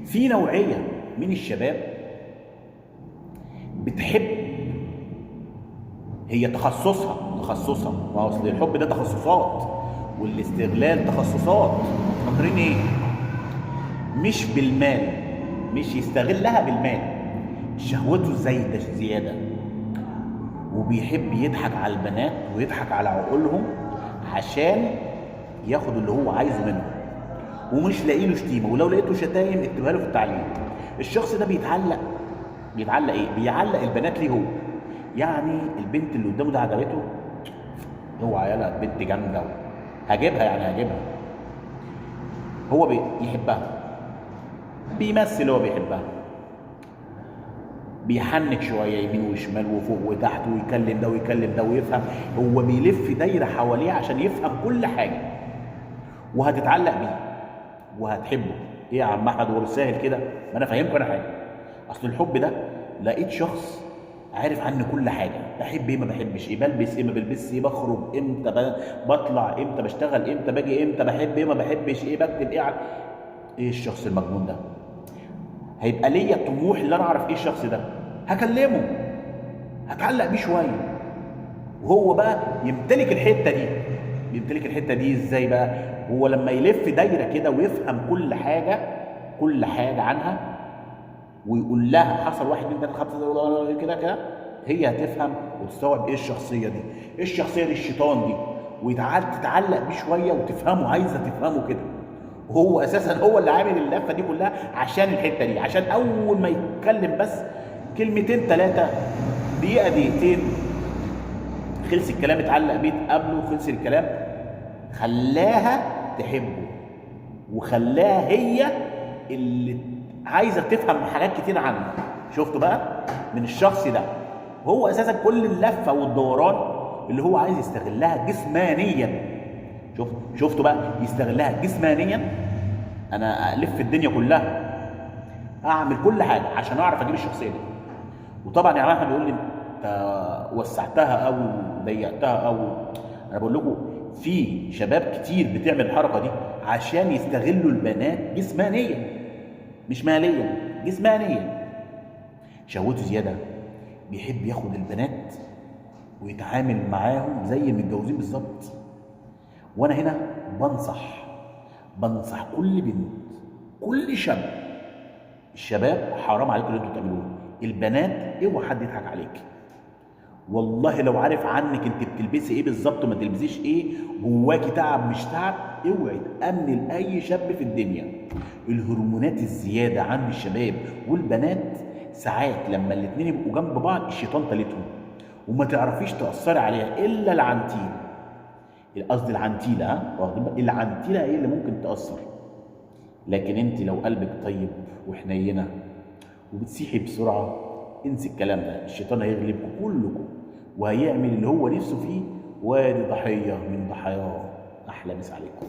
في نوعيه من الشباب بتحب، هي تخصصها، ما هو اصل الحب ده تخصصات والاستغلال تخصصات. فاكرين ايه؟ مش بالمال، مش يستغلها بالمال، شهوته زياده، وبيحب يضحك على البنات ويضحك على عقولهم عشان ياخد اللي هو عايزه منهم، ومش لاقي له شتيمه، ولو لقيته شتايم اكتبها له في التعليق. الشخص ده بيتعلق ايه؟ بيعلق البنات ليه هو. يعني البنت اللي قدامه ده عجبته، اوعى يلا بنت جامده هجيبها، يعني هجيبها. هو بيحبها، بيمثل هو بيحبها، بيحنك شويه يمين وشمال وفوق وتحت، ويكلم ده ويكلم ده ويفهم. هو بيلف دايره حواليه عشان يفهم كل حاجه، وهتتعلق بيه وهتحبه. ايه يا عم احمد، هو بالساهل كده؟ ما انا فاهمكم انا حاجه. اصل الحب ده لقيت شخص عارف عني كل حاجه، بحب ايه ما بحبش ايه، بلبس ايه ما بلبسش ايه، بخرج امتى، بطلع امتى، بشتغل امتى، باجي امتى، بحب ايه ما بحبش ايه، بكتب ايه ايه الشخص المجنون ده؟ هيبقى ليا طموح اللي انا اعرف ايه الشخص ده، هكلمه، هتعلق بيه شويه، وهو بقى يمتلك الحته دي. يمتلك الحته دي ازاي بقى؟ هو لما يلف دايره كده ويفهم كل حاجه عنها، ويقول لها حصل واحد اتنين تلاته خمسه كده كده، هي هتفهم وتستوعب ايه الشخصيه دي، ايه الشخصيه دي، الشيطان دي، وتتعلق بيه شويه وتفهمه، عايزه تفهمه كده. وهو اساسا هو اللي عامل اللفه دي كلها عشان الحته دي، عشان اول ما يتكلم بس كلمتين ثلاثه، دقيقه دقيقتين، خلص الكلام، اتعلق بيه، اتقابله، خلص الكلام، خلاها تحبه، وخلاها هي اللي عايزه تفهم حاجات كتير عنه. شفتوا بقى؟ من الشخص ده هو اساسا كل اللفه والدوران اللي هو عايز يستغلها جسمانيا. شفتوا بقى؟ يستغلها جسمانيا. انا الف الدنيا كلها، اعمل كل حاجه عشان اعرف اجيب الشخصيه دي. وطبعا يعني احمد بيقول لي انت وسعتها او ضيقتها، او انا بقول لكم في شباب كتير بتعمل الحركه دي عشان يستغلوا البنات جسمانيا، مش ماليا، جسمانيا. شهوته زياده، بيحب ياخد البنات ويتعامل معاهم زي المتجوزين بالظبط. وانا هنا بنصح كل بنت، كل شاب، الشباب حرام عليكم اللي انتوا بتعملوه. البنات اوعى حد يضحك عليك، والله لو عارف عنك انت بتلبسي ايه بالظبط وما تلبسيش ايه، جواكي تعب مش تعب، اوعي تامن لاي شاب في الدنيا. الهرمونات الزياده عند الشباب والبنات ساعات لما الاثنين يبقوا جنب بعض الشيطان تالتهم، وما تعرفيش تاثري عليها الا العنتيل. قصدي العنتيله، العنتيله هي اللي ممكن تاثر. لكن انت لو قلبك طيب وحنينه وبتسيحي بسرعه، انسي الكلام ده، الشيطان هيغلبكم كلكم وهيعمل اللي هو نفسه فيه، وادي ضحيه من ضحاياه. احلى مسا عليكم.